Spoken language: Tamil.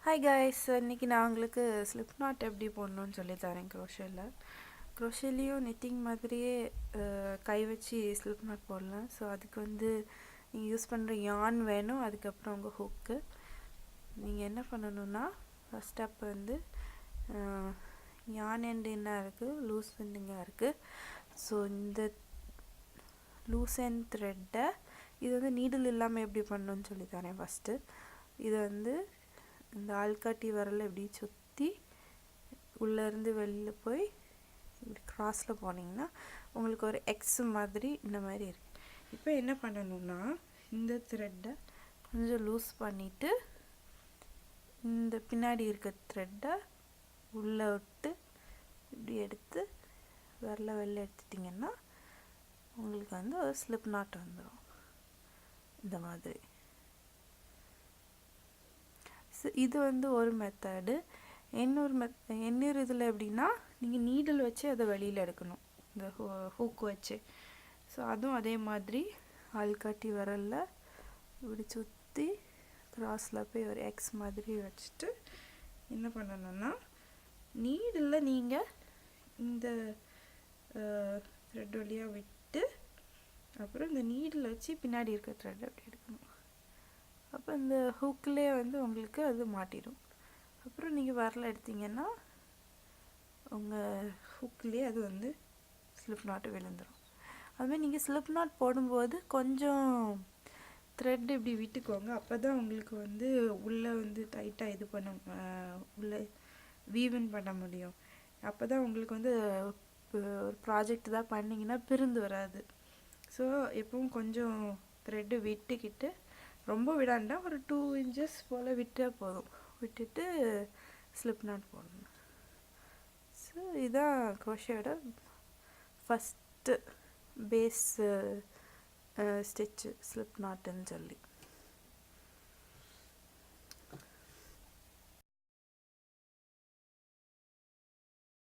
Hi guys, இன்னைக்கு நான் உங்களுக்கு ஸ்லிப் நாட் எப்படி போடணும்னு சொல்லி தரேன் க்ரோஷேலையும் knitting மாதிரியே கை வச்சு ஸ்லிப் நாட் போடலாம். ஸோ அதுக்கு நீங்கள் யூஸ் பண்ணுற yarn வேணும். அதுக்கப்புறம் உங்கள் ஹூக்கு. நீங்கள் என்ன பண்ணணும்னா ஃபர்ஸ்ட் ஸ்டெப் yarn end என்ன இருக்குது, லூஸ் எண்டிங்க இருக்குது. ஸோ இந்த லூஸ் எண்ட் த்ரெட்டை இது நீடில் இல்லாமல் எப்படி பண்ணணும்னு சொல்லி தரேன். ஃபஸ்ட்டு இது இந்த ஆள்காட்டி விரலை இப்படி சுற்றி உள்ளேருந்து வெளியில் போய் இப்படி கிராஸில் போனீங்கன்னா உங்களுக்கு ஒரு எக்ஸ் மாதிரி இந்த மாதிரி இருக்குது. இப்போ என்ன பண்ணணும்னா இந்த த்ரெட்டை கொஞ்சம் லூஸ் பண்ணிவிட்டு இந்த பின்னாடி இருக்க த்ரெட்டை உள்ளே விட்டு இப்படி எடுத்து விரலை வெளில எடுத்துட்டிங்கன்னா உங்களுக்கு ஒரு ஸ்லிப் நாட் வந்துடும் இந்த மாதிரி. இது ஒரு மெத்தடு. இன்னொரு இதில் எப்படின்னா நீங்கள் நீடில் வச்சு அதை வெளியில் எடுக்கணும், இந்த ஹூக்கு வச்சு. ஸோ அதுவும் அதே மாதிரி ஆள்காட்டி விரலில் இப்படி சுற்றி கிராஸில் போய் ஒரு எக்ஸ் மாதிரி வச்சுட்டு என்ன பண்ணணும்னா நீடில் நீங்கள் இந்த த்ரெட் வழியாக விட்டு அப்புறம் இந்த நீடில் வச்சு பின்னாடி இருக்க த்ரெட் அப்படி எடுக்கணும். அப்போ இந்த ஹூக்கிலே உங்களுக்கு அது மாட்டிடும். அப்புறம் நீங்கள் விரல எடுத்தீங்கன்னா உங்கள் ஹூக்லேயே அது ஸ்லிப் நாட்டு விழுந்துடும். அதுமாதிரி நீங்கள் ஸ்லிப் நாட் போடும்போது கொஞ்சம் த்ரெட் இப்படி விட்டுக்கோங்க. அப்போ தான் உங்களுக்கு உள்ளே டைட்டாக இது பண்ண உள்ளே வீவன் பண்ண முடியும். அப்போ தான் உங்களுக்கு ஒரு ப்ராஜெக்ட் தான் பண்ணிங்கன்னா பிரிந்து வராது. ஸோ எப்பவும் கொஞ்சம் த்ரெட்டு விட்டுக்கிட்டு, ரொம்ப விடாண்டா ஒரு 2 inches போல் விட்டால் போதும். விட்டுட்டு ஸ்லிப் நாட் போடணும். ஸோ இதுதான் க்ரோஷேயோட ஃபஸ்ட்டு பேஸ் ஸ்டிச்சு ஸ்லிப் நாட்டுன்னு சொல்லி.